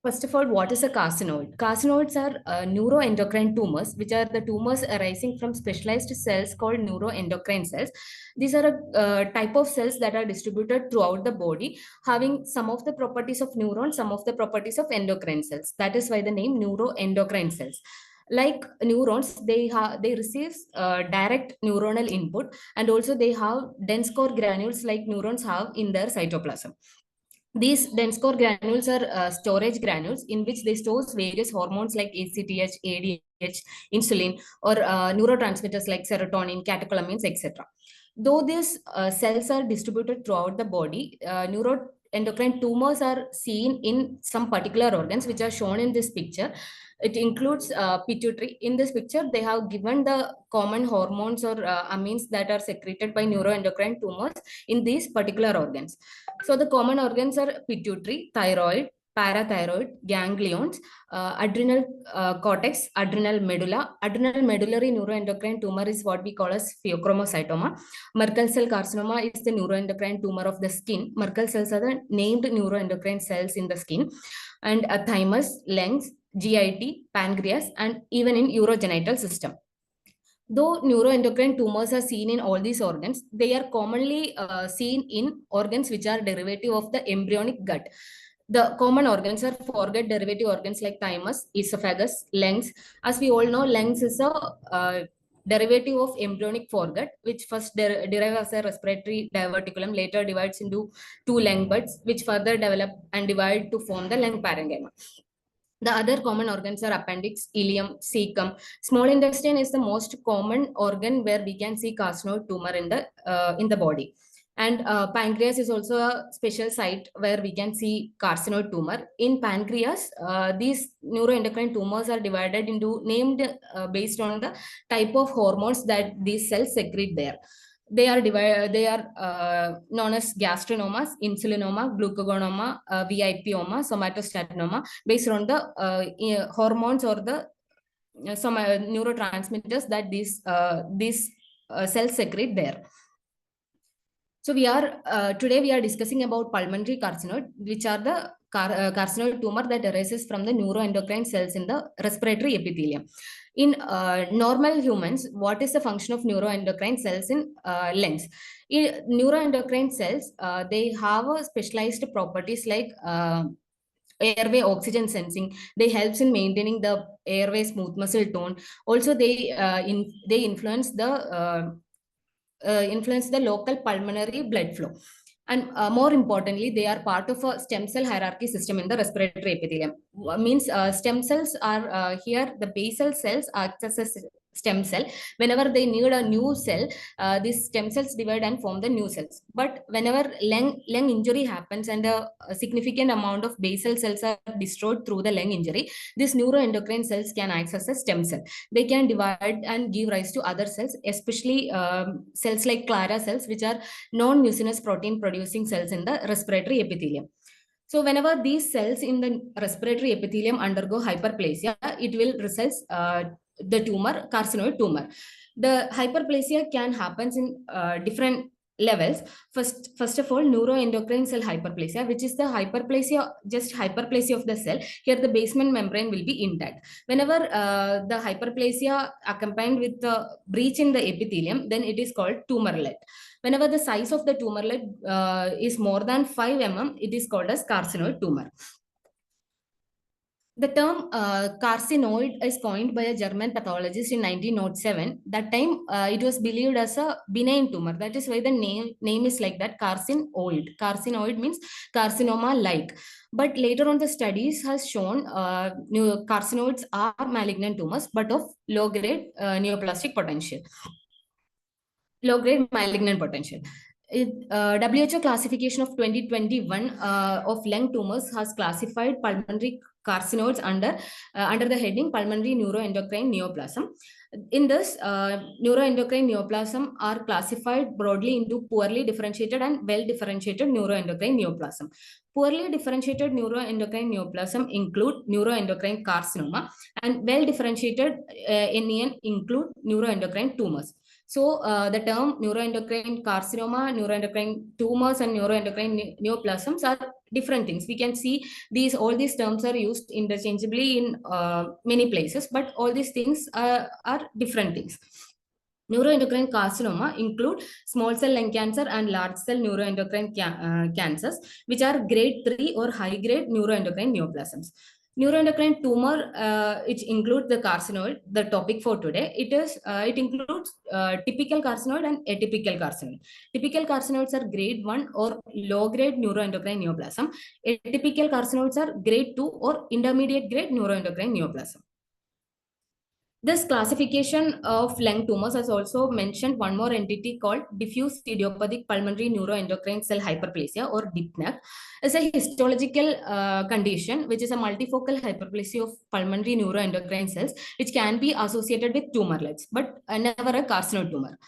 First of all, what is a carcinoid? Carcinoids are neuroendocrine tumors, which are the tumors arising from specialized cells called neuroendocrine cells. These are a type of cells that are distributed throughout the body, having some of the properties of neurons, some of the properties of endocrine cells. That is why the name neuroendocrine cells. Like neurons, they receive direct neuronal input, and also they have dense core granules like neurons have in their cytoplasm. These dense core granules are storage granules in which they store various hormones like ACTH, ADH, insulin, or neurotransmitters like serotonin, catecholamines, etc. Though these cells are distributed throughout the body, neuroendocrine tumors are seen in some particular organs, which are shown in this picture. It includes pituitary. In this picture, they have given the common hormones or amines that are secreted by neuroendocrine tumors in these particular organs. So the common organs are pituitary, thyroid, parathyroid, ganglions, adrenal cortex, adrenal medulla. Adrenal medullary neuroendocrine tumor is what we call as pheochromocytoma. Merkel cell carcinoma is the neuroendocrine tumor of the skin. Merkel cells are the named neuroendocrine cells in the skin. And thymus, lungs, GIT, pancreas, and even in urogenital system. Though neuroendocrine tumors are seen in all these organs, they are commonly seen in organs which are derivative of the embryonic gut. The common organs are foregut derivative organs like thymus, esophagus, lungs. As we all know, lungs is a derivative of embryonic foregut, which first derives as a respiratory diverticulum, later divides into two lung buds, which further develop and divide to form the lung parenchyma. The other common organs are appendix, ileum, cecum. Small intestine is the most common organ where we can see carcinoid tumor in the body. And pancreas is also a special site where we can see carcinoid tumor. In pancreas, these neuroendocrine tumors are divided into named based on the type of hormones that these cells secrete there. They are divided. They are known as gastrinomas, insulinoma, glucagonoma, VIPoma, somatostatinoma, based on the hormones or the some neurotransmitters that these cells secrete there. So today we are discussing about pulmonary carcinoid, which are the carcinoid tumor that arises from the neuroendocrine cells in the respiratory epithelium. In normal humans, what is the function of neuroendocrine cells in lungs? Neuroendocrine cells, they have a specialized properties like airway oxygen sensing. They helps in maintaining the airway smooth muscle tone. Also, they influence the local pulmonary blood flow. And more importantly, they are part of a stem cell hierarchy system in the respiratory epithelium. Means stem cells are here, the basal cells act as a stem cell. Whenever they need a new cell, these stem cells divide and form the new cells. But whenever lung injury happens and a significant amount of basal cells are destroyed through the lung injury, these neuroendocrine cells can act as a stem cell. They can divide and give rise to other cells, especially cells like Clara cells, which are non-mucinous protein producing cells in the respiratory epithelium. So whenever these cells in the respiratory epithelium undergo hyperplasia, it will result the tumor, carcinoid tumor. The hyperplasia can happen in different levels. First of all, neuroendocrine cell hyperplasia, which is the hyperplasia of the cell. Here the basement membrane will be intact. Whenever the hyperplasia accompanied with the breach in the epithelium, then it is called tumorlet. Whenever the size of the tumorlet is more than 5 mm, it is called as carcinoid tumor. The term carcinoid is coined by a German pathologist in 1907. That time, it was believed as a benign tumor. That is why the name is like that, carcinoid. Carcinoid means carcinoma-like. But later on, the studies has shown carcinoids are malignant tumors, but of low-grade neoplastic potential. Low-grade malignant potential. WHO classification of 2021 of lung tumors has classified pulmonary carcinoids under the heading pulmonary neuroendocrine neoplasm. In this, neuroendocrine neoplasm are classified broadly into poorly differentiated and well-differentiated neuroendocrine neoplasm. Poorly differentiated neuroendocrine neoplasm include neuroendocrine carcinoma, and well-differentiated NEN include neuroendocrine tumors. So the term neuroendocrine carcinoma, neuroendocrine tumors, and neuroendocrine neoplasms are different things. We can see all these terms are used interchangeably in many places, but all these things are different things. Neuroendocrine carcinoma include small cell lung cancer and large cell neuroendocrine cancers, which are grade 3 or high grade neuroendocrine neoplasms. Neuroendocrine tumor, which includes the carcinoid, the topic for today, it includes typical carcinoid and atypical carcinoid. Typical carcinoids are grade 1 or low grade neuroendocrine neoplasm. Atypical carcinoids are grade 2 or intermediate grade neuroendocrine neoplasm. This classification of lung tumors has also mentioned one more entity called diffuse idiopathic pulmonary neuroendocrine cell hyperplasia, or DIPNEC. It's a histological condition which is a multifocal hyperplasia of pulmonary neuroendocrine cells, which can be associated with tumorlets, but never a carcinoid tumor.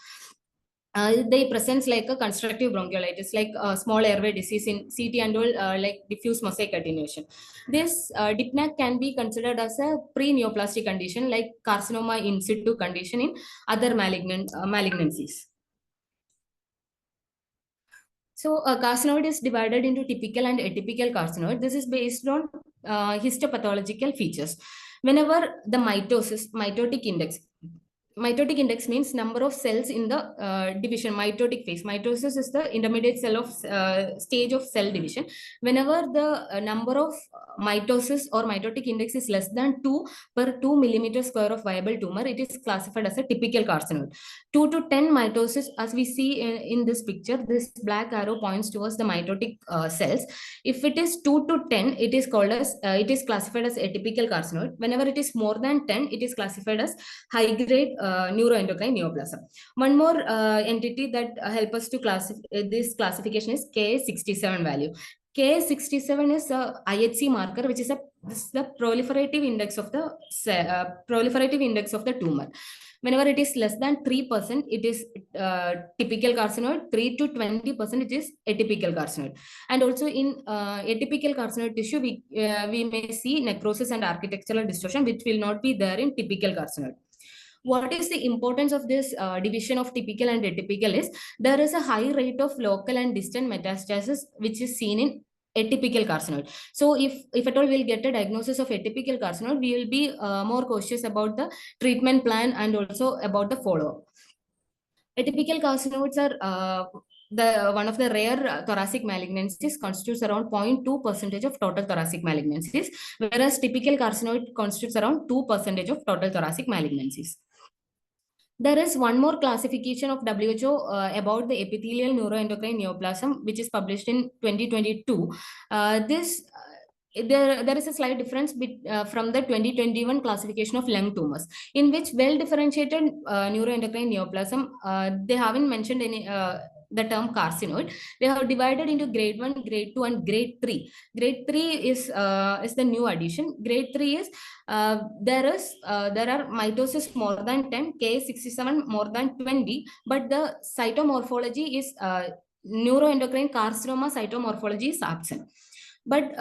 They present like a constructive bronchiolitis, like small airway disease in CT and all, like diffuse mosaic attenuation. This DIPNEC can be considered as a pre-neoplastic condition, like carcinoma in situ condition in other malignancies. So carcinoid is divided into typical and atypical carcinoid. This is based on histopathological features. Whenever the mitotic index means number of cells in the division, mitotic phase. Mitosis is the intermediate stage of cell division. Whenever the number of mitosis or mitotic index is less than 2 per 2 millimeter square of viable tumor, it is classified as a typical carcinoid. 2 to 10 mitosis, as we see in this picture, this black arrow points towards the mitotic cells. If it is 2 to 10, it is classified as atypical carcinoid. Whenever it is more than 10, it is classified as high grade neuroendocrine neoplasm. One more entity that help us to classify this classification is Ka67 value. Ka67 is a IHC marker, which is the proliferative index of the tumor. Whenever it is less than 3%, it is typical carcinoid. 3 to 20%, it is atypical carcinoid. And also in atypical carcinoid tissue, we may see necrosis and architectural distortion, which will not be there in typical carcinoid. What is the importance of this division of typical and atypical is there is a high rate of local and distant metastasis, which is seen in atypical carcinoid. So if at all we'll get a diagnosis of atypical carcinoid, we will be more cautious about the treatment plan and also about the follow-up. Atypical carcinoids are one of the rare thoracic malignancies, constitutes around 0.2% of total thoracic malignancies, whereas typical carcinoid constitutes around 2% of total thoracic malignancies. There is one more classification of WHO about the epithelial neuroendocrine neoplasm, which is published in 2022. There is a slight difference from the 2021 classification of lung tumors, in which well-differentiated neuroendocrine neoplasm, they haven't mentioned any the term carcinoid. They have divided into grade 1, grade 2, and grade 3. Grade 3 is the new addition. Grade 3 is there are mitosis more than 10, Ka67 more than 20, but the cytomorphology is neuroendocrine carcinoma cytomorphology is absent. But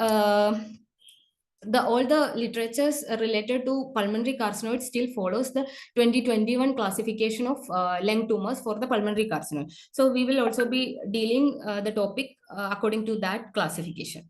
all the literatures related to pulmonary carcinoid still follows the 2021 classification of lung tumors for the pulmonary carcinoid. So we will also be dealing the topic according to that classification.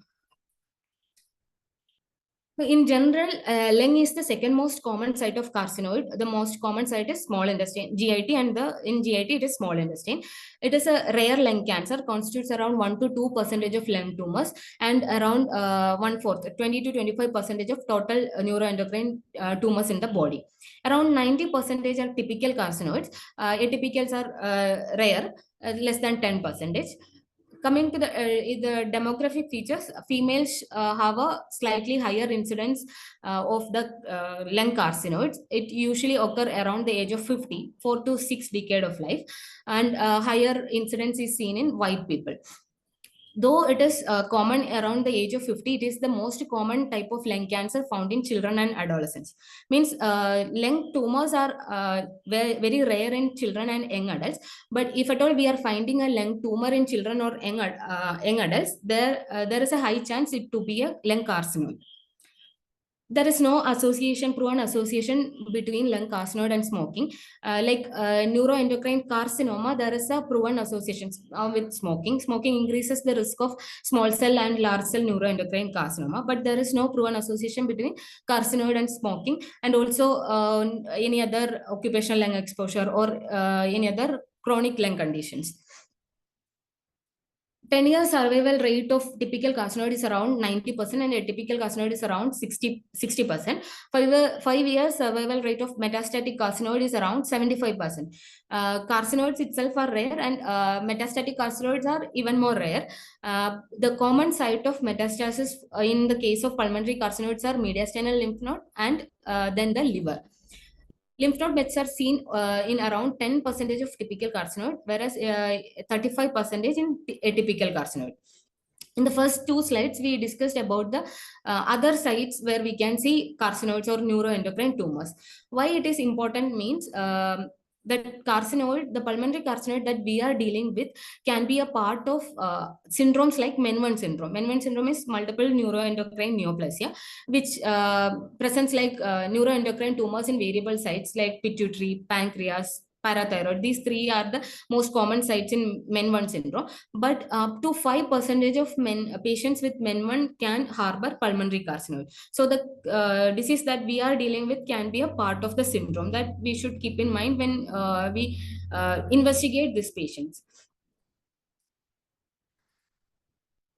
In general, lung is the second most common site of carcinoid. The most common site is small intestine, GIT, and in GIT it is small intestine. It is a rare lung cancer, constitutes around 1 to 2% of lung tumors, and around 1/4, 20 to 25% of total neuroendocrine tumors in the body. Around 90% are typical carcinoids. Atypicals are rare, less than 10%. Coming to the demographic features, females have a slightly higher incidence of the lung carcinoids. It usually occur around the age of 50, 4 to 6 decade of life, and higher incidence is seen in white people. Though it is common around the age of 50, it is the most common type of lung cancer found in children and adolescents. Means lung tumors are very, very rare in children and young adults. But if at all we are finding a lung tumor in children or young adults, there is a high chance it to be a lung carcinoma. There is no association, proven association between lung carcinoid and smoking. Neuroendocrine carcinoma, there is a proven association with smoking. Smoking increases the risk of small cell and large cell neuroendocrine carcinoma, but there is no proven association between carcinoid and smoking, and also any other occupational lung exposure or any other chronic lung conditions. 10-year survival rate of typical carcinoid is around 90% and a typical carcinoid is around 60%. 5-year survival rate of metastatic carcinoid is around 75%. Carcinoids itself are rare and metastatic carcinoids are even more rare. The common site of metastasis in the case of pulmonary carcinoids are mediastinal lymph node and then the liver. Lymph node mets are seen in around 10% of typical carcinoid, whereas 35% in atypical carcinoid. In the first two slides, we discussed about the other sites where we can see carcinoids or neuroendocrine tumors. Why it is important means that carcinoid, the pulmonary carcinoid that we are dealing with, can be a part of syndromes like Men-1 syndrome. Men-1 syndrome is multiple neuroendocrine neoplasia, which presents like neuroendocrine tumors in variable sites like pituitary, pancreas, parathyroid. These three are the most common sites in Men-1 syndrome. But up to 5% of patients with Men-1 can harbor pulmonary carcinoid. So the disease that we are dealing with can be a part of the syndrome that we should keep in mind when we investigate these patients.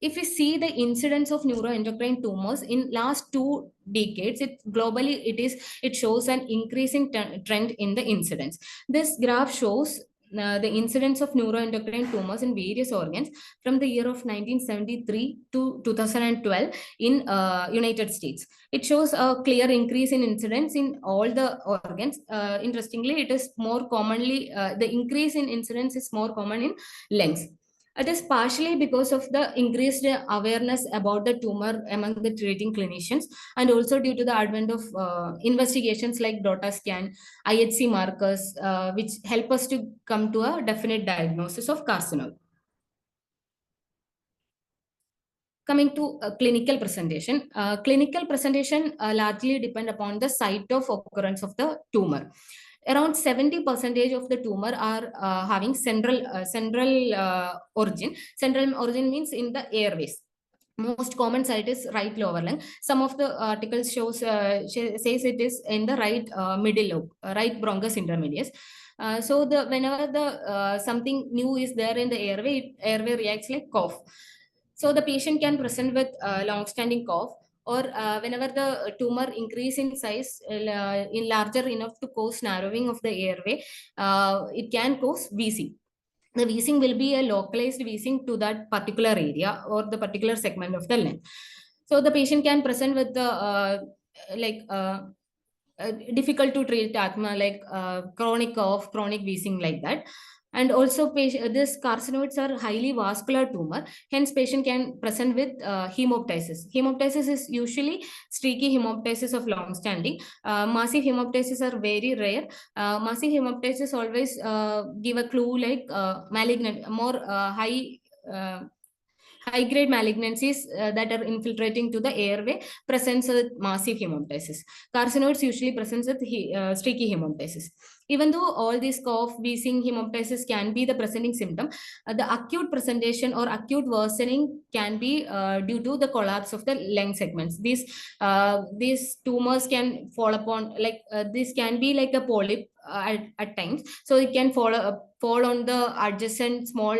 If we see the incidence of neuroendocrine tumors in last 2 decades, it shows an increasing trend in the incidence. This graph shows the incidence of neuroendocrine tumors in various organs from the year of 1973 to 2012 in United States. It shows a clear increase in incidence in all the organs. Interestingly, it is more commonly, the increase in incidence is more common in lungs. It is partially because of the increased awareness about the tumor among the treating clinicians, and also due to the advent of investigations like DOTA scan, IHC markers, which help us to come to a definite diagnosis of carcinoma. Coming to clinical presentation, largely depend upon the site of occurrence of the tumor. Around 70% of the tumor are having central origin. Central origin means in the airways. Most common site is right lower lung. Some of the articles says it is in the right middle lobe, right bronchus intermedius. So whenever the something new is there in the airway reacts like cough. So the patient can present with long-standing cough, or whenever the tumor increase in size in larger enough to cause narrowing of the airway, it can cause wheezing. The wheezing will be a localized wheezing to that particular area or the particular segment of the lung. So the patient can present with the difficult to treat asthma, like chronic cough, chronic wheezing, like that. And also this carcinoids are highly vascular tumor, hence patient can present with hemoptysis. Hemoptysis is usually streaky hemoptysis of long standing. Massive hemoptysis are very rare. Massive hemoptysis always give a clue like malignant, more high-grade malignancies that are infiltrating to the airway presents with massive hemoptysis. Carcinoids usually presents with streaky hemoptysis. Even though all these cough, wheezing, hemoptysis can be the presenting symptom, the acute presentation or acute worsening can be due to the collapse of the lung segments. These tumors can fall upon, like this can be like a polyp at times. So it can fall on the adjacent small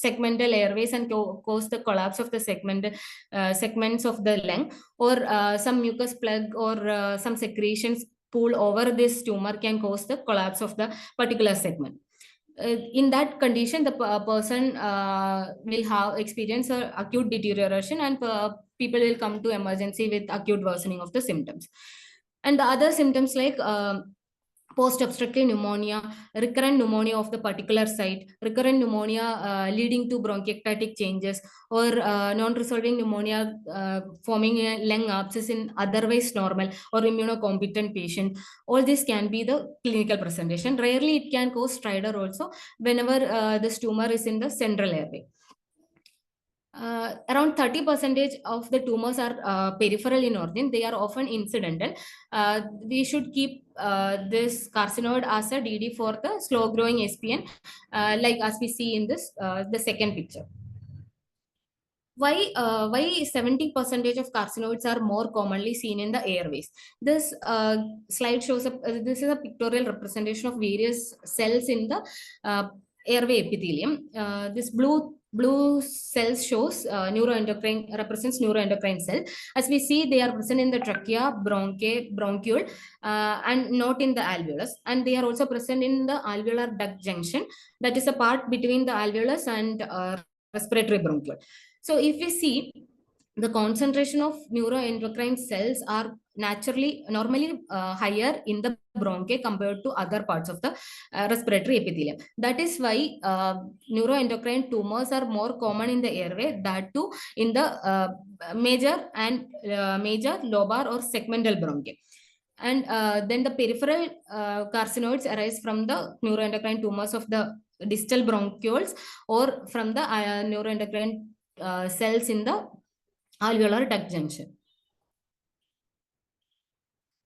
segmental airways and cause the collapse of the segments of the lung, or some mucus plug or some secretions pool over this tumor can cause the collapse of the particular segment. In that condition, the person will have experience acute deterioration, and people will come to emergency with acute worsening of the symptoms. And the other symptoms like post-obstructive pneumonia, recurrent pneumonia of the particular site, recurrent pneumonia leading to bronchiectatic changes, or non-resolving pneumonia forming a lung abscess in otherwise normal or immunocompetent patient. All this can be the clinical presentation. Rarely it can cause stridor also whenever this tumor is in the central airway. Around 30% of the tumors are peripheral in origin. They are often incidental. We should keep this carcinoid as a DD for the slow growing SPN, like as we see in this the second picture. Why 70 percentage of carcinoids are more commonly seen in the airways? This slide shows up. This is a pictorial representation of various cells in the airway epithelium. This blue cells shows neuroendocrine, represents neuroendocrine cell. As we see, they are present in the trachea, bronchiole, and not in the alveolus. And they are also present in the alveolar duct junction, that is a part between the alveolus and respiratory bronchiole. So if we see, the concentration of neuroendocrine cells are normally higher in the bronchi compared to other parts of the respiratory epithelium. That is why neuroendocrine tumors are more common in the airway, that too in the major lobar or segmental bronchi. And then the peripheral carcinoids arise from the neuroendocrine tumors of the distal bronchioles or from the neuroendocrine cells in the alveolar duct junction.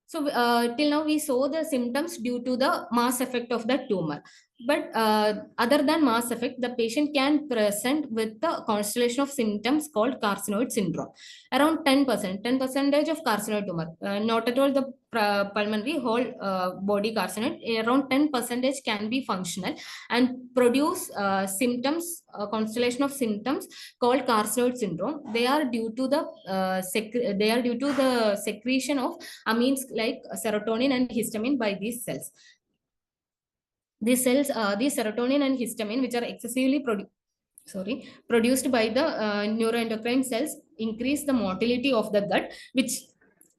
So till now we saw the symptoms due to the mass effect of the tumor. But other than mass effect, the patient can present with the constellation of symptoms called carcinoid syndrome. Around 10% of carcinoid tumor, not at all the pulmonary, whole body carcinoid, around 10% can be functional and produce symptoms, constellation of symptoms called carcinoid syndrome. They are due to the secretion of amines like serotonin and histamine by these cells. These serotonin and histamine, which are excessively produced by the neuroendocrine cells, increase the motility of the gut, which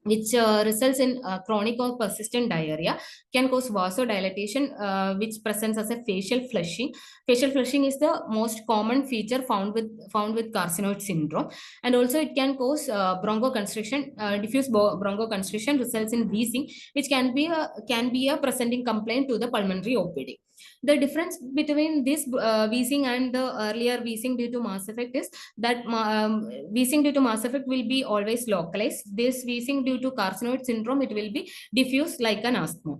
results in chronic or persistent diarrhea, can cause vasodilatation, which presents as a facial flushing. Facial flushing is the most common feature found with carcinoid syndrome, and also it can cause bronchoconstriction. Diffuse bronchoconstriction results in wheezing, which can be a presenting complaint to the pulmonary OPD. The difference between this wheezing and the earlier wheezing due to mass effect is that wheezing due to mass effect will be always localized. This wheezing due to carcinoid syndrome, it will be diffuse like an asthma.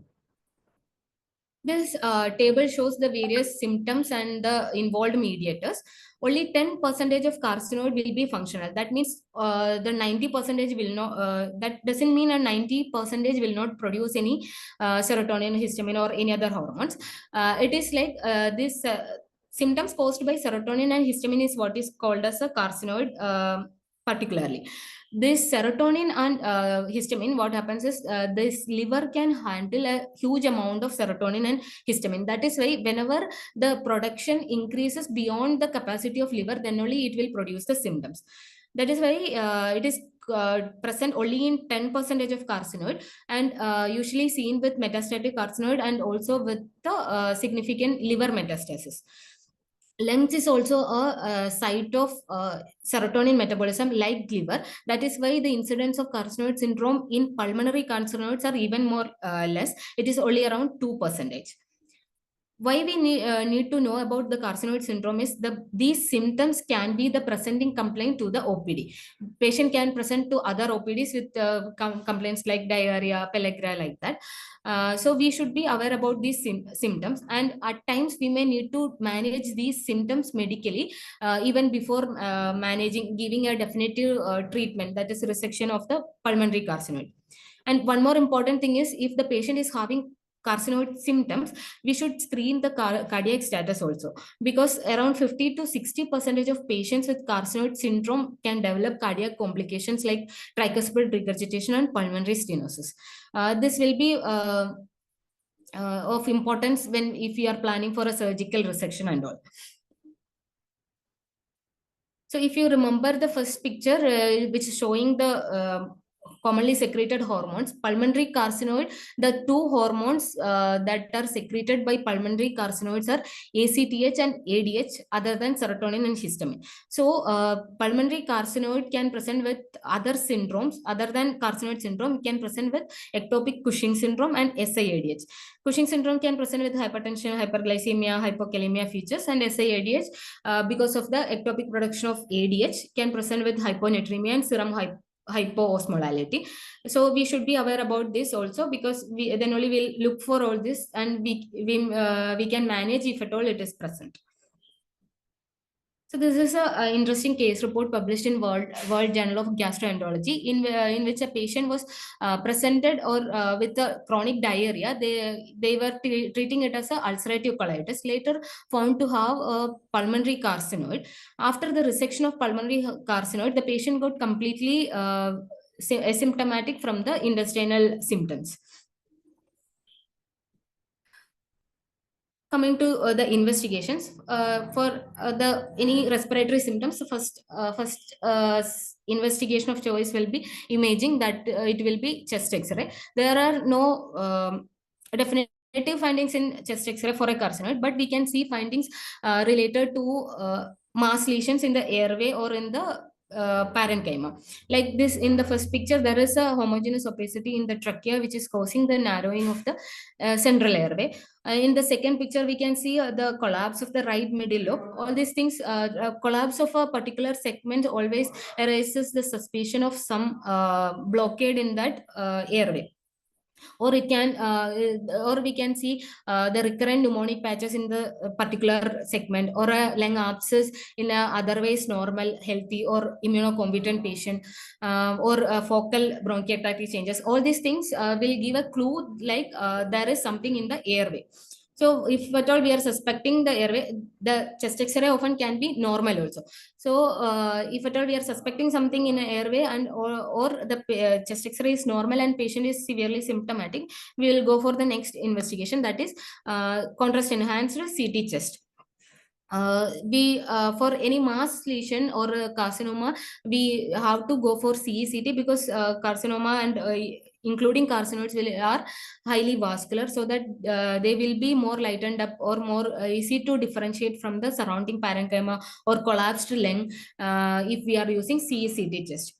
This table shows the various symptoms and the involved mediators. Only 10% of carcinoid will be functional. That means the 90% will not, that doesn't mean a 90% will not produce any serotonin, histamine, or any other hormones. It is like this symptoms caused by serotonin and histamine is what is called as a carcinoid particularly. This serotonin and histamine, what happens is this liver can handle a huge amount of serotonin and histamine. That is why whenever the production increases beyond the capacity of liver, then only it will produce the symptoms. That is why it is present only in 10% of carcinoid, and usually seen with metastatic carcinoid and also with the significant liver metastasis. Lungs is also a site of serotonin metabolism like liver. That is why the incidence of carcinoid syndrome in pulmonary carcinoids are even more less. It is only around 2%. Why we need to know about the carcinoid syndrome is these symptoms can be the presenting complaint to the OPD. Patient can present to other OPDs with complaints like diarrhea, pellagra, like that. So we should be aware about these symptoms, and at times we may need to manage these symptoms medically even before giving a definitive treatment, that is resection of the pulmonary carcinoid. And one more important thing is, if the patient is having carcinoid symptoms, we should screen the cardiac status also, because around 50 to 60% of patients with carcinoid syndrome can develop cardiac complications like tricuspid regurgitation and pulmonary stenosis. This will be of importance if you are planning for a surgical resection and all. So if you remember the first picture, which is showing the commonly secreted hormones. Pulmonary carcinoid, the two hormones that are secreted by pulmonary carcinoids are ACTH and ADH, other than serotonin and histamine. So pulmonary carcinoid can present with other syndromes other than carcinoid syndrome. It can present with ectopic Cushing syndrome and SIADH. Cushing syndrome can present with hypertension, hyperglycemia, hypokalemia features, and SIADH, because of the ectopic production of ADH, can present with hyponatremia and serum hypoosmolality. So we should be aware about this also, because we then only will look for all this, and we can manage if at all it is present. So this is a interesting case report published in World Journal of Gastroenterology, in which a patient was presented or with a chronic diarrhea. They were treating it as a ulcerative colitis. Later found to have a pulmonary carcinoid. After the resection of pulmonary carcinoid, the patient got completely asymptomatic from the intestinal symptoms. Coming to the investigations for the any respiratory symptoms, the first investigation of choice will be imaging. That it will be chest X-ray. There are no definitive findings in chest X-ray for a carcinoid, but we can see findings related to mass lesions in the airway or in the parenchyma. Like this, in the first picture, there is a homogeneous opacity in the trachea, which is causing the narrowing of the central airway. In the second picture, we can see the collapse of the right middle lobe. All these things, collapse of a particular segment always raises the suspicion of some blockade in that airway. Or it can or we can see the recurrent pneumonic patches in the particular segment, or a lung abscess in a otherwise normal, healthy, or immunocompetent patient, or focal bronchiectasis changes. All these things will give a clue, like there is something in the airway. So if at all we are suspecting the airway, the chest X-ray often can be normal also. So if at all we are suspecting something in an airway, and or the chest X-ray is normal and patient is severely symptomatic, we will go for the next investigation, that is contrast enhanced CT chest. We for any mass lesion or carcinoma, we have to go for CECT, because carcinoma and including carcinoids are highly vascular, so that they will be more lightened up or more easy to differentiate from the surrounding parenchyma or collapsed lung if we are using CECT test.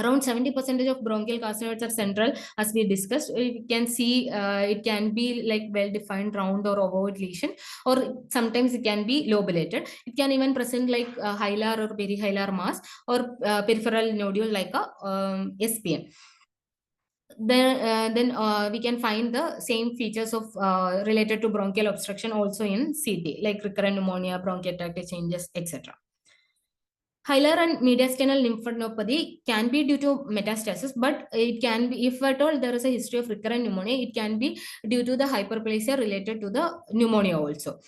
Around 70% of bronchial carcinoids are central, as we discussed. We can see it can be like well-defined round or ovoid lesion, or sometimes it can be lobulated. It can even present like hilar or perihilar mass, or peripheral nodule like a SPM. Then we can find the same features of related to bronchial obstruction also in CT, like recurrent pneumonia, bronchiectasis changes, etc. Hilar and mediastinal lymphadenopathy can be due to metastasis, but it can be, if at all there is a history of recurrent pneumonia, it can be due to the hyperplasia related to the pneumonia also.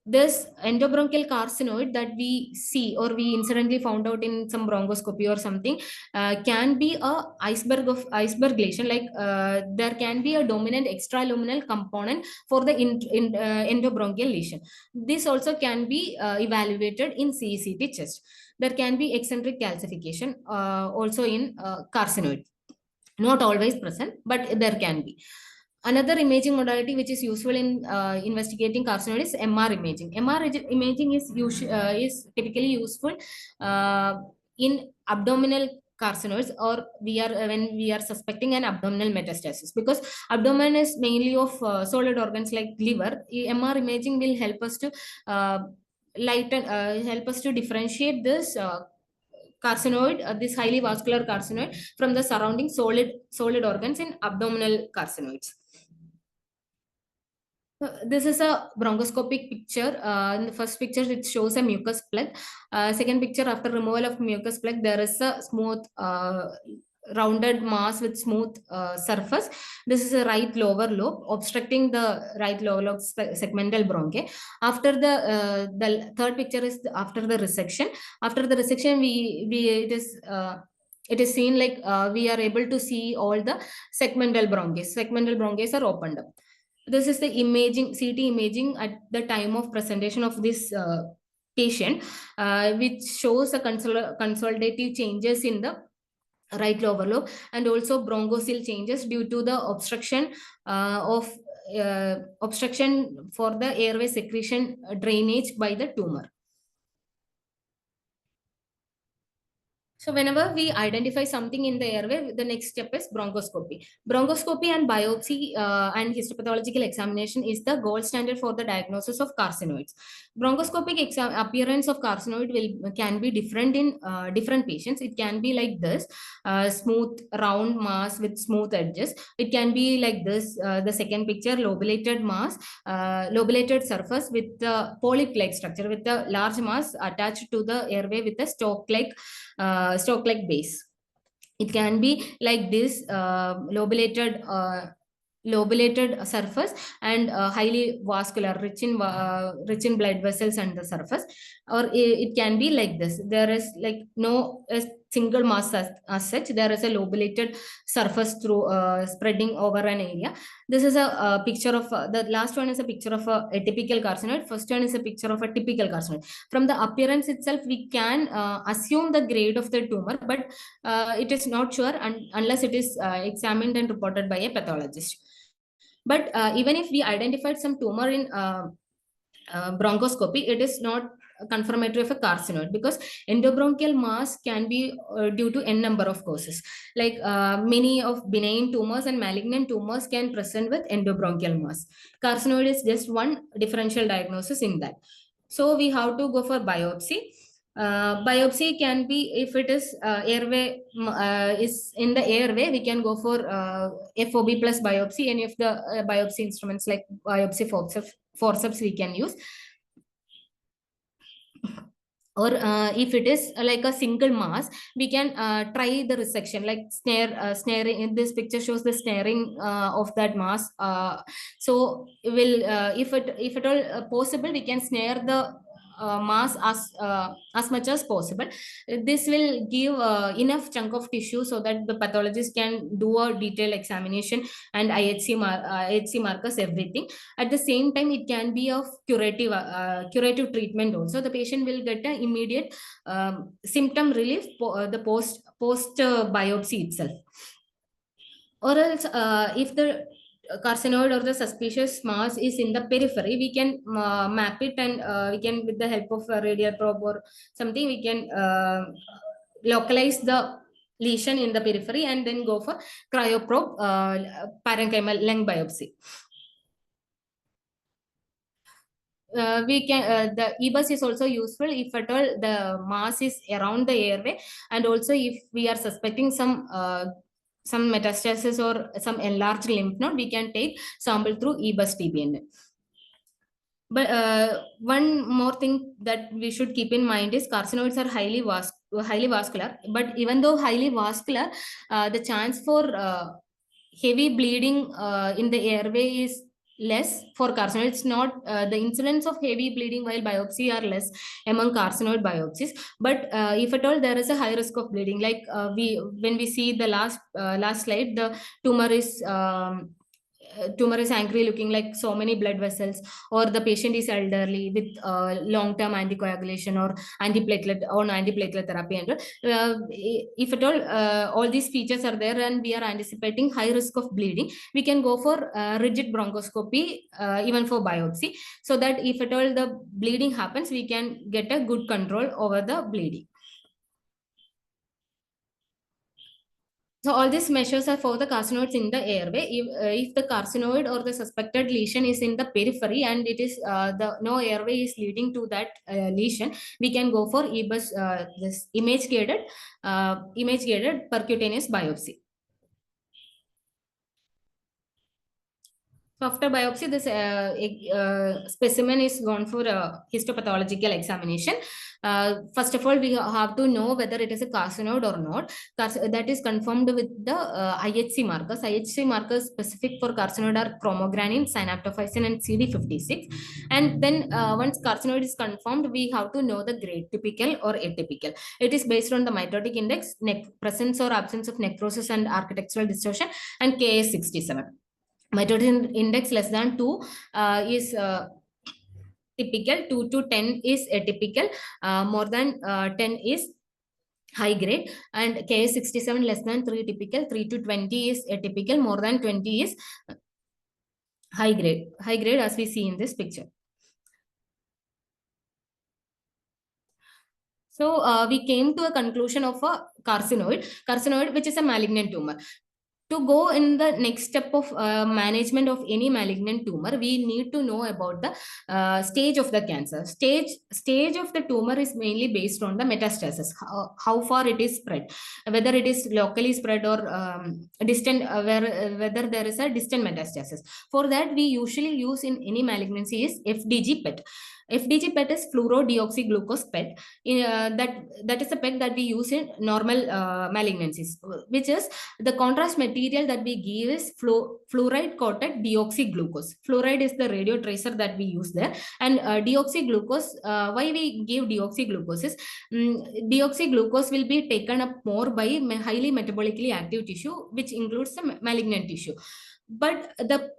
This endobronchial carcinoid that we see, or we incidentally found out in some bronchoscopy or something, can be a iceberg lesion. Like there can be a dominant extraluminal component for the endobronchial lesion. This also can be evaluated in CECT chest. There can be eccentric calcification also in carcinoid. Not always present, but there can be. Another imaging modality which is useful in investigating carcinoid is MR imaging. MR imaging is typically useful in abdominal carcinoids, or when we are suspecting an abdominal metastasis, because abdomen is mainly of solid organs like liver. MR imaging will help us to help us to differentiate this carcinoid, this highly vascular carcinoid, from the surrounding solid organs in abdominal carcinoids. This is a bronchoscopic picture. In the first picture, it shows a mucus plug. Second picture, after removal of mucus plug, there is a smooth rounded mass with smooth surface. This is a right lower lobe obstructing the right lower lobe segmental bronchi. After the third picture is after the resection. After the resection, it is seen like we are able to see all the segmental bronchi. Segmental bronchi are opened up. This is the imaging, CT imaging at the time of presentation of this patient, which shows the consolidative changes in the right lower lobe, and also bronchoceal changes due to the of obstruction for the airway secretion drainage by the tumor. So whenever we identify something in the airway, the next step is bronchoscopy. Bronchoscopy and biopsy and histopathological examination is the gold standard for the diagnosis of carcinoids. Bronchoscopic appearance of carcinoid can be different in different patients. It can be like this, smooth round mass with smooth edges. It can be like this, the second picture, lobulated mass, lobulated surface with the polyp-like structure with a large mass attached to the airway with a stalk-like base. It can be like this, lobulated surface and highly vascular, rich in blood vessels and the surface, or it can be like this. There is like no a single mass as such. There is a lobulated surface through spreading over an area. This is a picture of the last one is a picture of a typical carcinoid. First one is a picture of a typical carcinoid. From the appearance itself, we can assume the grade of the tumor, but it is not sure unless it is examined and reported by a pathologist. But even if we identified some tumor in bronchoscopy, it is not confirmatory of a carcinoid, because endobronchial mass can be due to n number of causes. Like many of benign tumors and malignant tumors can present with endobronchial mass. Carcinoid is just one differential diagnosis in that. So we have to go for biopsy. Biopsy can be, if it is airway is in the airway, we can go for FOB plus biopsy. Any of the biopsy instruments like biopsy forceps we can use. Or if it is like a single mass, we can try the resection, like snaring. In this picture shows the snaring of that mass. So will if at all possible, we can snare the mass as much as possible. This will give enough chunk of tissue so that the pathologist can do a detailed examination and IHC markers, everything. At the same time, it can be of curative treatment also. The patient will get an immediate symptom relief the post biopsy itself. Or else, if the carcinoid or the suspicious mass is in the periphery, we can map it, and we can, with the help of a radial probe or something, we can localize the lesion in the periphery and then go for cryoprobe parenchymal lung biopsy. We can the EBUS is also useful if at all the mass is around the airway, and also if we are suspecting some metastasis or some enlarged lymph node, we can take sample through EBUS TBN. But one more thing that we should keep in mind is carcinoids are highly vascular. But even though highly vascular, the chance for heavy bleeding in the airway is less for carcinoid. It's not the incidence of heavy bleeding while biopsy are less among carcinoid biopsies. But if at all there is a high risk of bleeding, like when we see the last slide, the tumor is angry looking, like so many blood vessels, or the patient is elderly with long-term anticoagulation or antiplatelet therapy, and if at all these features are there and we are anticipating high risk of bleeding, we can go for rigid bronchoscopy even for biopsy, so that if at all the bleeding happens, we can get a good control over the bleeding. So all these measures are for the carcinoids in the airway. If the carcinoid or the suspected lesion is in the periphery and it is the no airway is leading to that lesion, we can go for EBUS, this image guided percutaneous biopsy. So after biopsy, this specimen is gone for a histopathological examination. First of all, we have to know whether it is a carcinoid or not. That is confirmed with the IHC markers. IHC markers specific for carcinoid are chromogranin, synaptophysin, and CD56. And then once carcinoid is confirmed, we have to know the grade, typical or atypical. It is based on the mitotic index, presence or absence of necrosis and architectural distortion, and Ka67. Mitotic index less than 2 is typical, 2 to 10 is atypical, more than 10 is high grade, and KS67 less than 3 typical, 3 to 20 is atypical, more than 20 is high grade as we see in this picture. So we came to a conclusion of a carcinoid, which is a malignant tumor. To go in the next step of management of any malignant tumor, we need to know about the stage of the cancer. Stage of the tumor is mainly based on the metastasis, how far it is spread, whether it is locally spread or distant, whether there is a distant metastasis. For that, we usually use in any malignancy is FDG PET. FDG PET is fluorodeoxyglucose PET. That is a PET that we use in normal malignancies, which is the contrast material that we give is fluoride coated deoxyglucose. Fluoride is the radio tracer that we use there, and deoxyglucose. Why we give deoxyglucose is deoxyglucose will be taken up more by highly metabolically active tissue, which includes the malignant tissue. But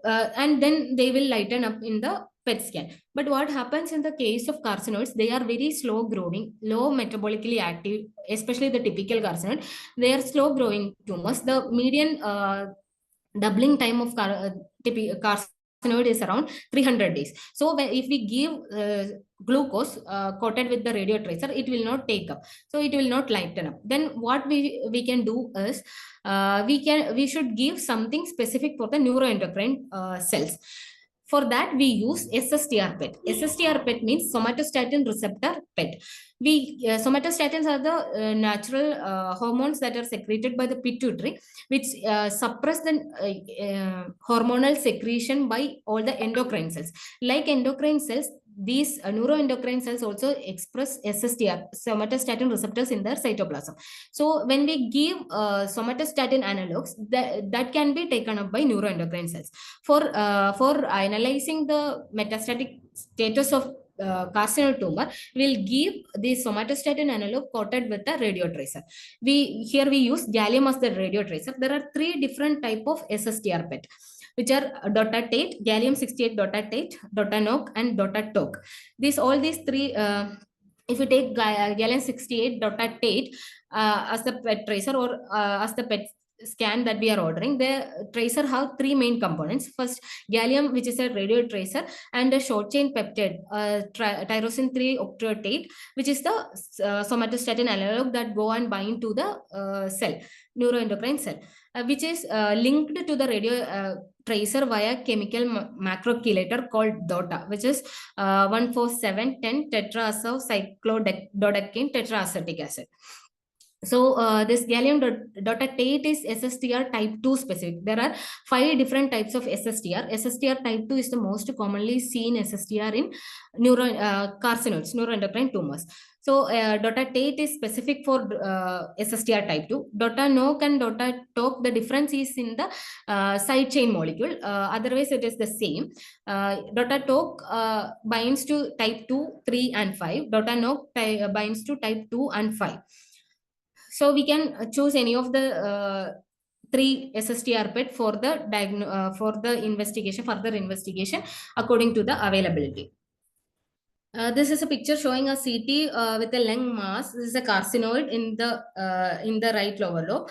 and then they will lighten up in the PET scan. But what happens in the case of carcinoids, they are very slow growing, low metabolically active, especially the typical carcinoid. They are slow growing tumors. The median doubling time of carcinoid is around 300 days. So if we give glucose coated with the radio tracer, it will not take up, so it will not lighten up. Then what we can do is we should give something specific for the neuroendocrine cells. For that, we use SSTR PET. SSTR PET means somatostatin receptor PET. Somatostatins are the natural hormones that are secreted by the pituitary, which suppress the hormonal secretion by all the endocrine cells. Like endocrine cells, these neuroendocrine cells also express SSTR, somatostatin receptors, in their cytoplasm. So when we give somatostatin analogs, that can be taken up by neuroendocrine cells. For analyzing the metastatic status of carcinoma tumor, will give the somatostatin analog coated with a radio tracer. Here we use gallium as the radio tracer. There are 3 different type of SSTR PET, which are dotatate, gallium-68 dotatate, dotanoc, and dotatoc. These 3, if you take gallium-68 dotatate as the PET tracer, or as the PET scan that we are ordering, the tracer have 3 main components. First, gallium, which is a radio tracer, and a short chain peptide, tyrosine 3 octreottate, which is the somatostatin analog that go and bind to the cell, neuroendocrine cell, which is linked to the radio tracer via chemical macrochelator called DOTA, which is 1,4,7,10 tetraacetyl tetraacetic acid. So this gallium dotatate is SSTR type 2 specific. There are 5 different types of SSTR. SSTR type 2 is the most commonly seen SSTR in carcinoids, neuroendocrine tumors. So dotatate is specific for SSTR type 2. Dotanoc and dotatoc, the difference is in the side chain molecule. Otherwise, it is the same. Dotatoc binds to type 2, 3, and 5. Dotanoc binds to type 2 and 5. So we can choose any of the 3 SSTR PET for the further investigation according to the availability. This is a picture showing a CT with a lung mass. This is a carcinoid in the right lower lobe.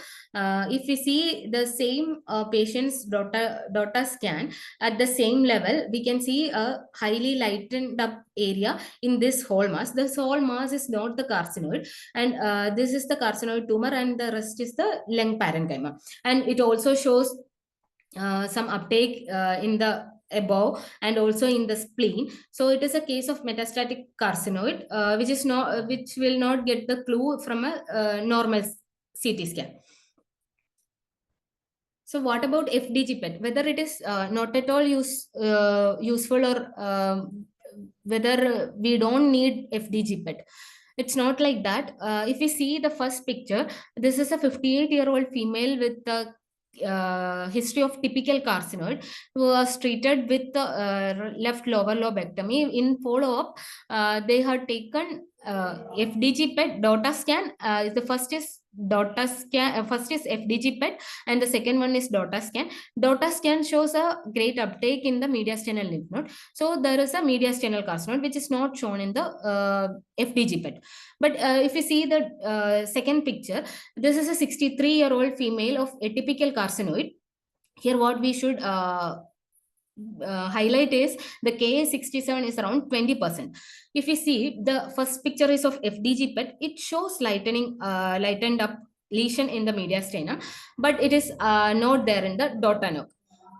If we see the same patient's DOTA scan at the same level, we can see a highly lightened up area in this whole mass. This whole mass is not the carcinoid, and this is the carcinoid tumor, and the rest is the lung parenchyma. And it also shows some uptake in the above and also in the spleen. So it is a case of metastatic carcinoid, which will not get the clue from a normal CT scan. So what about FDG PET? Whether it is not at all useful, or whether we don't need FDG PET. It's not like that. If we see the first picture, this is a 58-year-old female with the history of typical carcinoid, who was treated with the left lower lobectomy. In follow-up, they had taken FDG PET DOTA scan. The first is DOTA scan. First is FDG PET, and the second one is DOTA scan. DOTA scan shows a great uptake in the mediastinal lymph node. So there is a mediastinal carcinoma which is not shown in the FDG PET. But if you see the second picture, this is a 63-year-old female of atypical carcinoid. Here, what we should highlight is the Ka67 is around 20%. If you see the first picture is of FDG PET, it shows lightened up lesion in the mediastinum, but it is not there in the DOTA.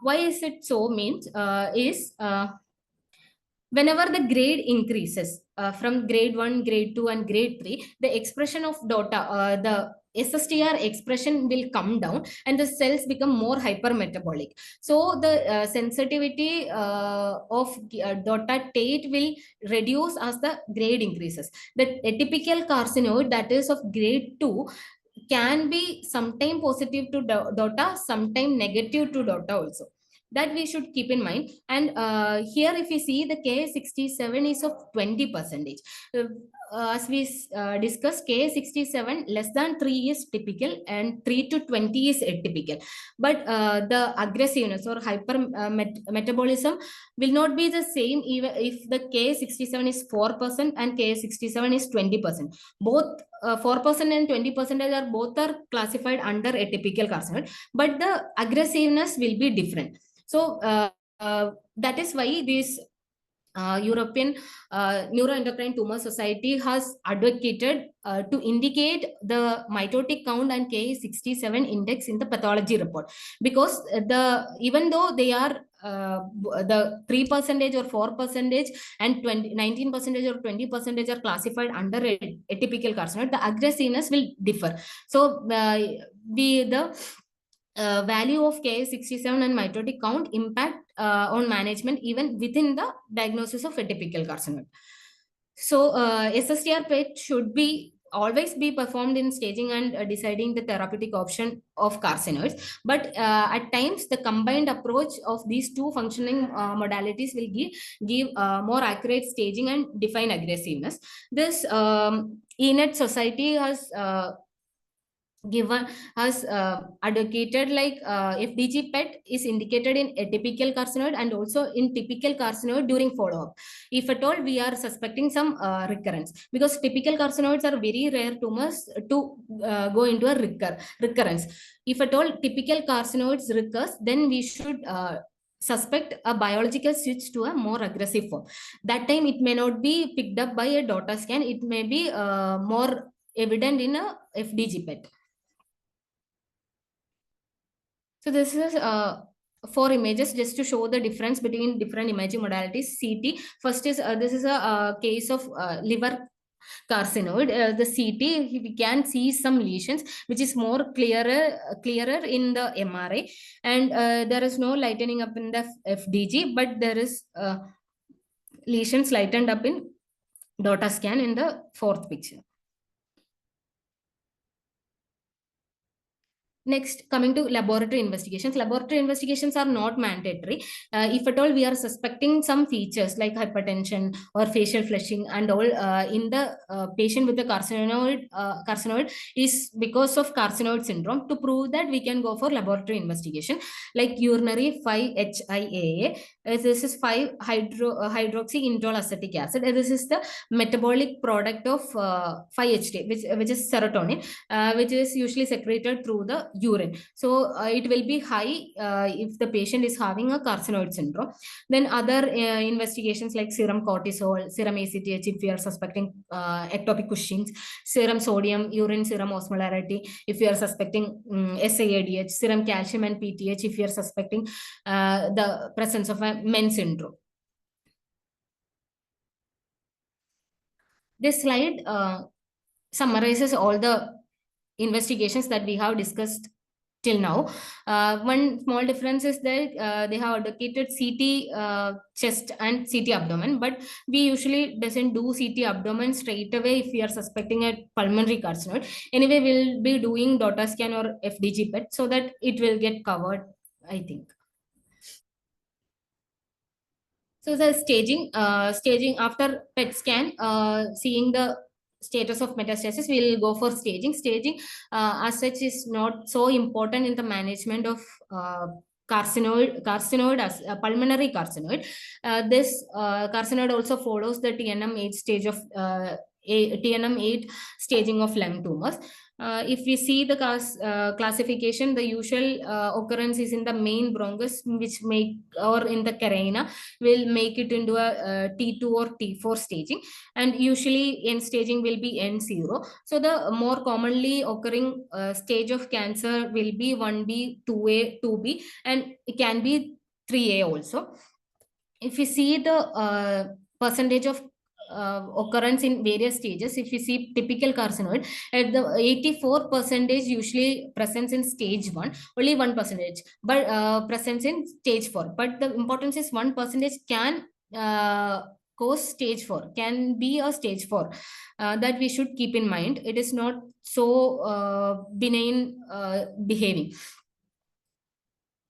Why is it so? Means is whenever the grade increases from grade 1, grade 2, and grade 3, the expression of DOTA, the SSTR expression will come down and the cells become more hypermetabolic. So the sensitivity of DOTA Tate will reduce as the grade increases. The atypical carcinoid, that is of grade 2, can be sometime positive to DOTA, sometime negative to DOTA also. That we should keep in mind. And here, if you see, the K67 is of 20%. As we discussed, K67 less than 3 is typical and 3 to 20 is atypical. But the aggressiveness or metabolism will not be the same even if the K67 is 4% and K67 is 20%. Both 4% and 20% are both are classified under atypical carcinoid, but the aggressiveness will be different. So that is why this European Neuroendocrine Tumor Society has advocated to indicate the mitotic count and Ki67 index in the pathology report, because even though they are the 3% or 4% and 19% or 20% are classified under atypical carcinoid, the aggressiveness will differ. So the value of Ki67 and mitotic count impact on management even within the diagnosis of atypical carcinoid. So SSTR PET should be always be performed in staging and deciding the therapeutic option of carcinoids. But at times, the combined approach of these two functioning modalities will give more accurate staging and define aggressiveness. This ENET society has given has advocated like FDG PET is indicated in atypical carcinoid and also in typical carcinoid during follow-up. If at all we are suspecting some recurrence, because typical carcinoids are very rare tumors to go into a recurrence. If at all typical carcinoids recurs, then we should suspect a biological switch to a more aggressive form. That time it may not be picked up by a DOTA scan. It may be more evident in a FDG PET. So this is 4 images just to show the difference between different imaging modalities. CT, first is this is a case of liver carcinoid. The CT, we can see some lesions which is more clearer in the MRI, and there is no lightening up in the FDG, but there is lesions lightened up in DOTA scan in the fourth picture. Next, coming to laboratory investigations. Laboratory investigations are not mandatory. If at all we are suspecting some features like hypertension or facial flushing and all in the patient with the carcinoid is because of carcinoid syndrome. To prove that, we can go for laboratory investigation like urinary 5-HIAA. This is 5-hydroxy indole acetic acid. This is the metabolic product of 5-HT, which is serotonin, which is usually secreted through the urine. So it will be high if the patient is having a carcinoid syndrome. Then other investigations like serum cortisol, serum ACTH if we are suspecting ectopic Cushing's, serum sodium, urine serum osmolarity if we are suspecting SAADH, serum calcium and PTH if we are suspecting the presence of a MEN syndrome. This slide summarizes all the investigations that we have discussed till now. One small difference is that they have advocated CT chest and CT abdomen, but we usually doesn't do CT abdomen straight away if we are suspecting a pulmonary carcinoid. Anyway, we'll be doing DOTA scan or FDG PET so that it will get covered, I think. So the staging after PET scan, seeing the status of metastasis, we'll go for staging. Staging, as such, is not so important in the management of carcinoid as pulmonary carcinoid. This carcinoid also follows the TNM8 stage of TNM8 staging of lung tumors. If we see the classification, the usual occurrence is in the main bronchus, which make, or in the carina, will make it into a T2 or T4 staging, and usually end staging will be N0. So the more commonly occurring stage of cancer will be 1B, 2A, 2B, and it can be 3A also. If you see the percentage of occurrence in various stages, if you see typical carcinoid, at the 84 percentage usually presents in stage 1, only 1% but presents in stage 4. But the importance is 1% can cause stage 4, can be a stage 4, that we should keep in mind. It is not so benign behaving.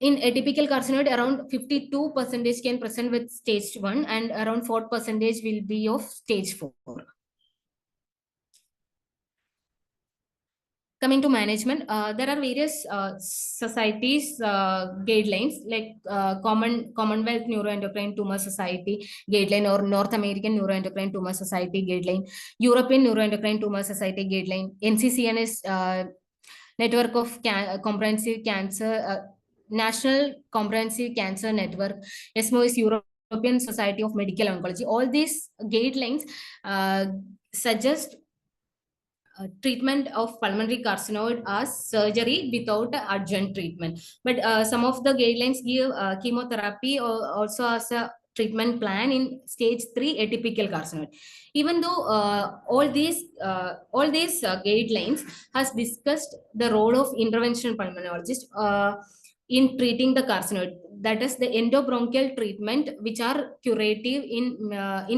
In atypical carcinoid, around 52% can present with stage 1, and around 4% will be of stage 4. Coming to management, there are various societies guidelines, like Commonwealth Neuroendocrine Tumor Society guideline, or North American Neuroendocrine Tumor Society guideline, European Neuroendocrine Tumor Society guideline, NCCN is Network of Comprehensive Cancer, National Comprehensive Cancer Network. ESMO is European Society of Medical Oncology. All these guidelines suggest treatment of pulmonary carcinoid as surgery without urgent treatment. But some of the guidelines give chemotherapy also as a treatment plan in stage 3 atypical carcinoid. Even though all these guidelines has discussed the role of interventional pulmonologist in treating the carcinoid, that is the endobronchial treatment, which are curative in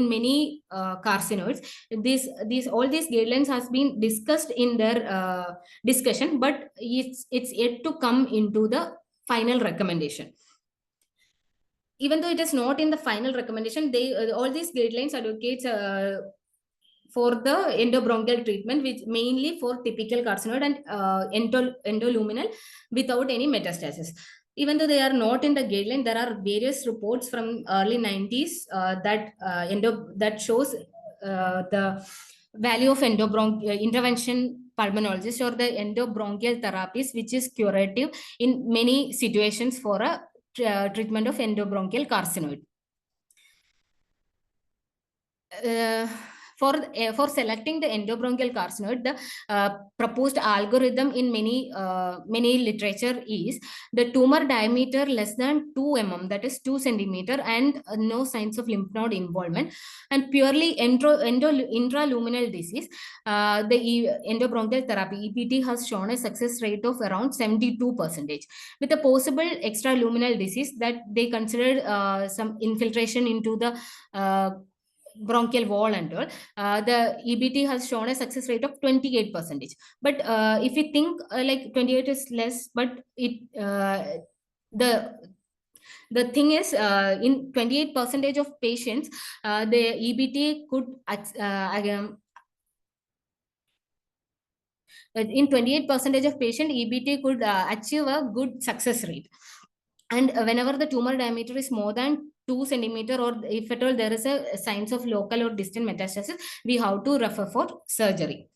many carcinoids. These all these guidelines has been discussed in their discussion, but it's yet to come into the final recommendation. Even though it is not in the final recommendation, they all these guidelines advocates for the endobronchial treatment, which mainly for typical carcinoid and endoluminal without any metastasis. Even though they are not in the guideline, there are various reports from early 90s that shows the value of intervention pulmonologist, or the endobronchial therapies, which is curative in many situations for a treatment of endobronchial carcinoid. For selecting the endobronchial carcinoid, the proposed algorithm in many literature is the tumor diameter less than 2 mm, that is 2 centimeter, and no signs of lymph node involvement, and purely intraluminal disease. The endobronchial therapy EPT has shown a success rate of around 72%. With a possible extraluminal disease, that they considered some infiltration into the bronchial wall and all, the EBT has shown a success rate of 28%. But if you think like 28 is less, but the thing is, in 28% of patients, the EBT could in 28% of patient, EBT could achieve a good success rate. And whenever the tumor diameter is more than 2 centimeter, or if at all there is a signs of local or distant metastasis, we have to refer for surgery.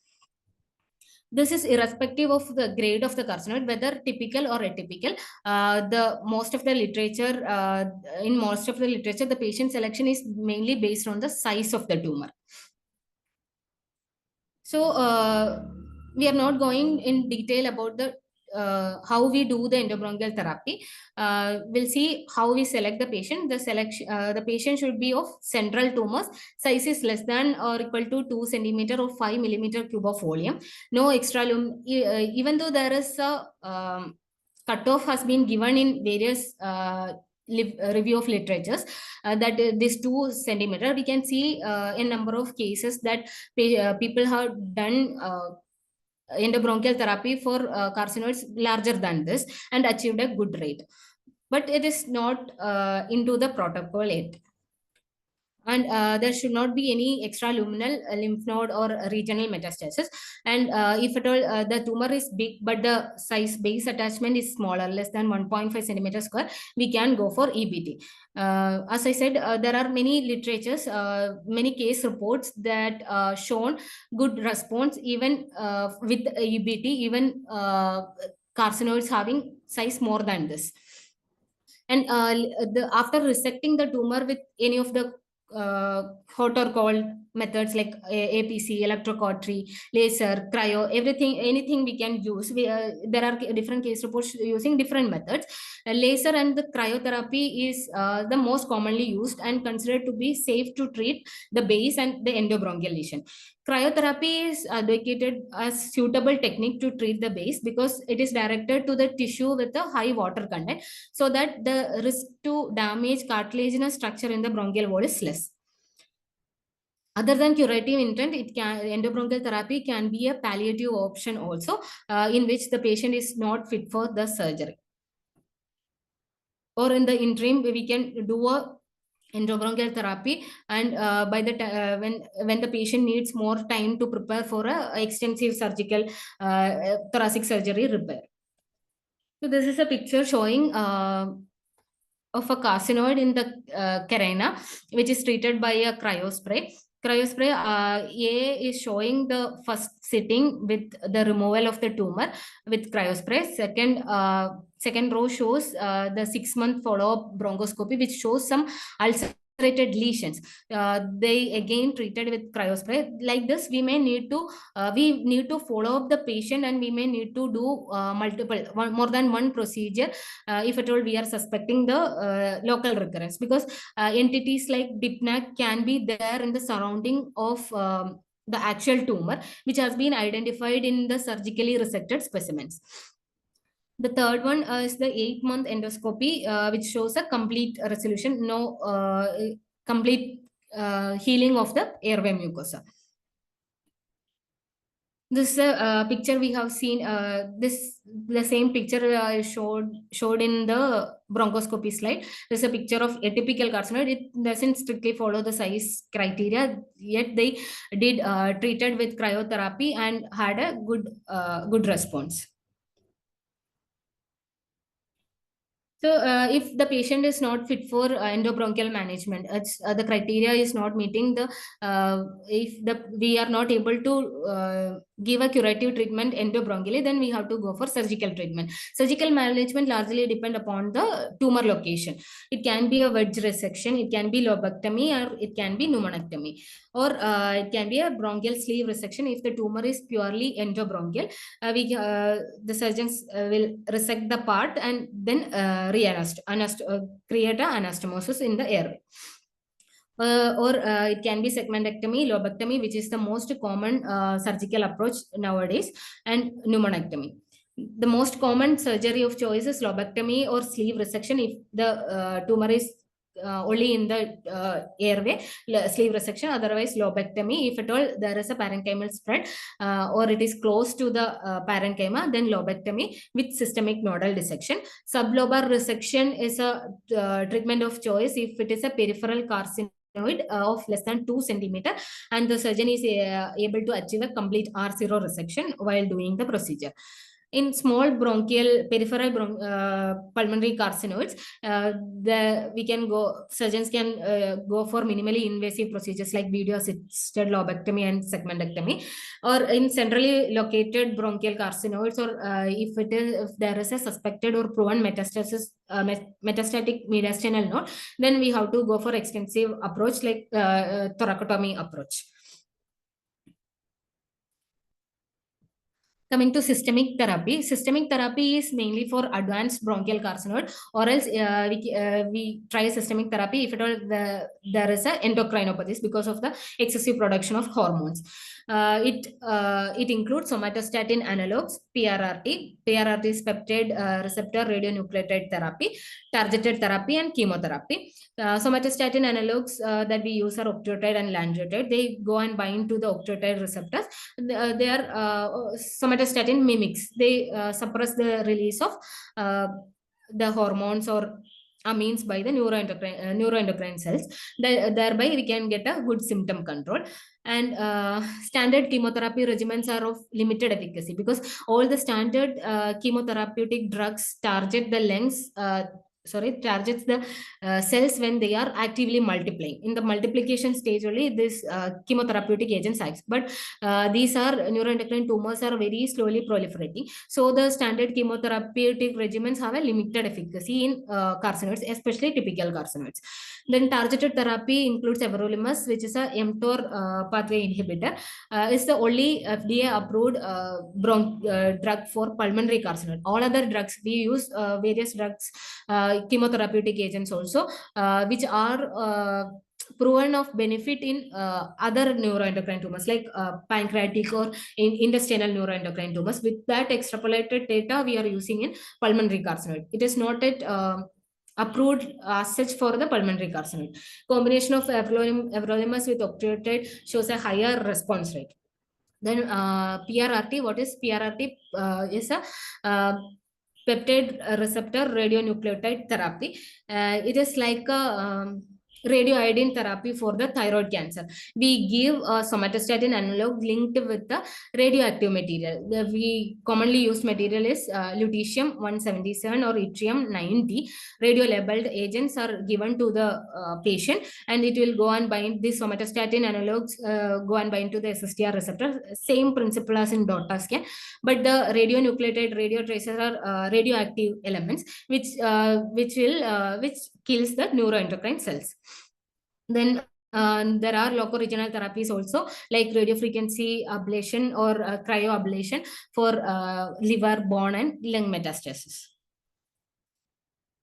This is irrespective of the grade of the carcinoid, whether typical or atypical. In most of the literature, the patient selection is mainly based on the size of the tumor. So we are not going in detail about the how we do the endobronchial therapy. We'll see how we select the patient. The patient should be of central tumors. Size is less than or equal to 2 centimeter or 5 millimeter cube of volume. No extra even though there is a cutoff has been given in various review of literatures, that this 2 centimeter, we can see a number of cases that people have done endobronchial therapy for carcinoids larger than this and achieved a good rate, but it is not into the protocol yet. and there should not be any extraluminal lymph node or regional metastasis. And if at all the tumor is big but the size base attachment is smaller, less than 1.5 centimeter square, we can go for EBT. As I said, there are many literatures, many case reports that shown good response even with EBT, even carcinoids having size more than this. And after resecting the tumor with any of the hot or cold methods like APC, electrocautery, laser, cryo, everything, anything we can use. There are different case reports using different methods. Laser and the cryotherapy is the most commonly used and considered to be safe to treat the base and the endobronchial lesion. Cryotherapy is advocated as suitable technique to treat the base because it is directed to the tissue with a high water content, so that the risk to damage cartilaginous structure in the bronchial wall is less. Other than curative intent, endobronchial therapy can be a palliative option also, in which the patient is not fit for the surgery. Or in the interim, we can do a endobronchial therapy, and by the when the patient needs more time to prepare for a extensive surgical thoracic surgery repair. So this is a picture showing of a carcinoid in the carina, which is treated by a cryospray. Cryospray A is showing the first sitting with the removal of the tumor with cryospray. Second row shows the 6-month follow-up bronchoscopy, which shows some ulcerated lesions. They again treated with cryospray. Like this, we need to follow up the patient, and we may need to do more than one procedure if at all we are suspecting the local recurrence, because entities like DIPNAC can be there in the surrounding of the actual tumor, which has been identified in the surgically resected specimens. The third one is the 8-month endoscopy, which shows a complete resolution, no complete healing of the airway mucosa. This picture we have seen, the same picture showed in the bronchoscopy slide. There's a picture of atypical carcinoid. It doesn't strictly follow the size criteria, yet they did treated with cryotherapy and had a good response. So if the patient is not fit for endobronchial management, the criteria is not meeting we are not able to give a curative treatment endobronchially, then we have to go for surgical treatment. Surgical management largely depend upon the tumor location. It can be a wedge resection, it can be lobectomy, or it can be pneumonectomy, or it can be a bronchial sleeve resection. If the tumor is purely endobronchial, the surgeons will resect the part and then create an anastomosis in the airway. Or it can be segmentectomy, lobectomy, which is the most common surgical approach nowadays, and pneumonectomy. The most common surgery of choice is lobectomy or sleeve resection if the tumor is only in the airway, sleeve resection. Otherwise, lobectomy if at all there is a parenchymal spread or it is close to the parenchyma, then lobectomy with systemic nodal dissection. Sublobar resection is a treatment of choice if it is a peripheral carcinoid of less than 2 centimeter, and the surgeon is able to achieve a complete R0 resection while doing the procedure. In small peripheral pulmonary carcinoids, surgeons can go for minimally invasive procedures like video assisted lobectomy and segmentectomy. Or in centrally located bronchial carcinoids, or if there is a suspected or proven metastatic mediastinal node, then we have to go for extensive approach like thoracotomy approach. Coming to systemic therapy is mainly for advanced bronchial carcinoid, or else we try systemic therapy if at all there is a endocrinopathy because of the excessive production of hormones. It includes somatostatin analogs, PRRT. PRRT is peptide receptor radionucleotide therapy, targeted therapy, and chemotherapy. Somatostatin analogs that we use are octreotide and lanreotide. They go and bind to the octreotide receptors. They are somatostatin mimics. They suppress the release of the hormones or means by the neuroendocrine cells. Thereby we can get a good symptom control. And standard chemotherapy regimens are of limited efficacy because all the standard chemotherapeutic drugs target the lungs, targets the cells when they are actively multiplying. In the multiplication stage only this chemotherapeutic agents acts, but these are neuroendocrine tumors are very slowly proliferating, so the standard chemotherapeutic regimens have a limited efficacy in carcinoids, especially typical carcinoids. Then targeted therapy includes everolimus, which is a mTOR pathway inhibitor. It's the only FDA approved drug for pulmonary carcinoid. All other drugs we use various drugs, chemotherapeutic agents also, which are proven of benefit in other neuroendocrine tumors like pancreatic or intestinal neuroendocrine tumors. With that extrapolated data we are using in pulmonary carcinoid. It is not yet approved as such for the pulmonary carcinoid. Combination of everolimus with octreotide shows a higher response rate. Then PRRT, what is PRRT? Is a peptide receptor radionucleotide therapy. It is like a radioiodine therapy for the thyroid cancer. We give a somatostatin analog linked with the radioactive material. We commonly used material is lutetium-177 or yttrium-90. Radio labeled agents are given to the patient, and it will go and bind these somatostatin analogs, go and bind to the SSTR receptor. Same principle as in DOTA scan, but the radionucleotide radio tracers are radioactive elements which kills the neuroendocrine cells. Then there are locoregional therapies also, like radiofrequency ablation or cryoablation for liver, bone, and lung metastasis.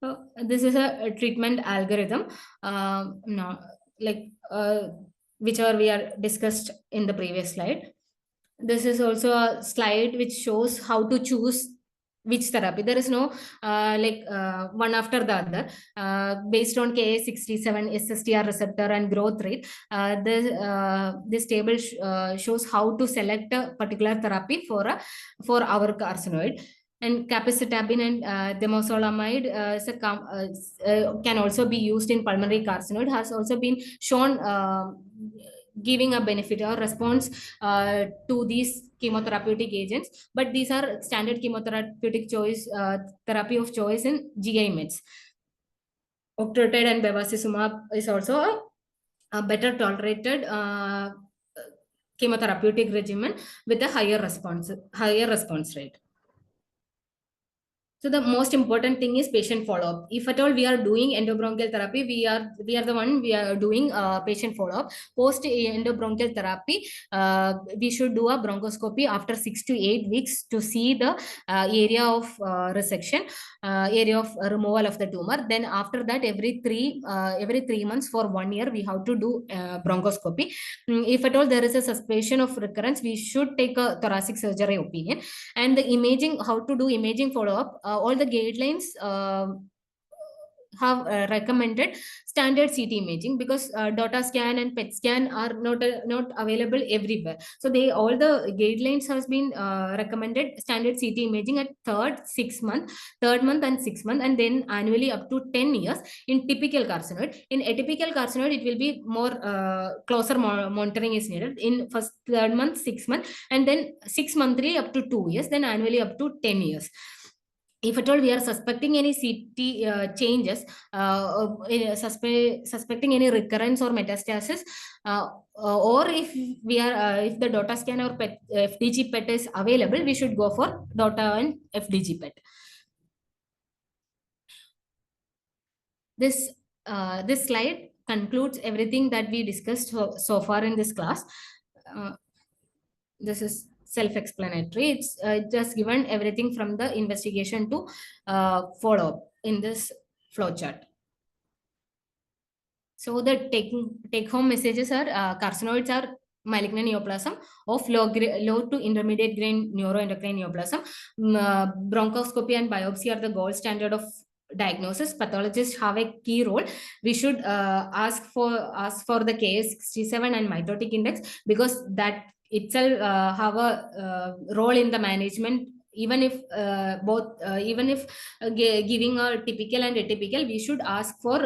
So this is a treatment algorithm, no, like whichever we are discussed in the previous slide. This is also a slide which shows how to choose which therapy. There is no one after the other. Based on Ka67, SSTR receptor, and growth rate, this table shows how to select a particular therapy for our carcinoid. And capecitabine and temozolomide can also be used in pulmonary carcinoid, has also been shown giving a benefit or response to these chemotherapeutic agents, but these are standard chemotherapeutic choice, therapy of choice in GI meds. Octreotide and bevacizumab is also a better tolerated chemotherapeutic regimen with a higher response rate. So the most important thing is patient follow-up. If at all we are doing endobronchial therapy, we are doing patient follow-up. Post endobronchial therapy, we should do a bronchoscopy after 6 to 8 weeks to see the area of resection, area of removal of the tumor. Then after that, every 3 months for 1 year, we have to do bronchoscopy. If at all there is a suspicion of recurrence, we should take a thoracic surgery opinion. And the imaging, how to do imaging follow-up, all the guidelines have recommended standard CT imaging because DOTA scan and PET scan are not available everywhere. So all the guidelines has been recommended standard CT imaging at third month and 6 month, and then annually up to 10 years in typical carcinoid. In atypical carcinoid, it will be more closer monitoring is needed in first 3rd month, 6 month, and then 6 monthly up to 2 years, then annually up to 10 years. If at all we are suspecting any CT changes, suspecting any recurrence or metastasis, or if the DOTA scan or FDG PET is available, we should go for DOTA and FDG PET. This slide concludes everything that we discussed so far in this class. This is self-explanatory. It's just given everything from the investigation to follow-up in this flowchart. So the take-home messages are carcinoids are malignant neoplasm of low to intermediate grade neuroendocrine neoplasm. Bronchoscopy and biopsy are the gold standard of diagnosis. Pathologists have a key role. We should ask for the Ka67 and mitotic index because that itself have a role in the management even if both even if giving a typical and atypical, we should ask for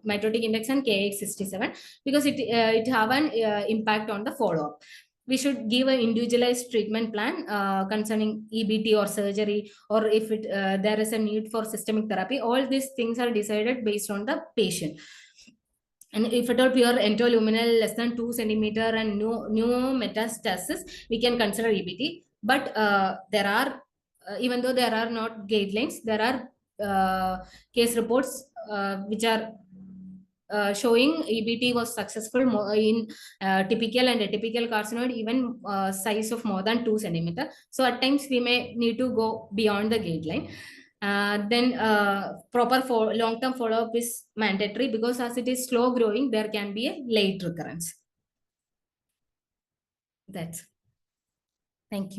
mitotic index and kx67, because it have an impact on the follow up. We should give an individualized treatment plan concerning EBT or surgery, or if there is a need for systemic therapy. All these things are decided based on the patient. And if at all pure enteroluminal less than 2 centimeter and no metastasis, we can consider EBT. But there are, even though there are not guidelines, there are case reports which are showing EBT was successful in typical and atypical carcinoid, even size of more than 2 centimeter. So at times we may need to go beyond the guideline. Then proper for long-term follow-up is mandatory, because as it is slow growing, there can be a late recurrence. That's. Thank you.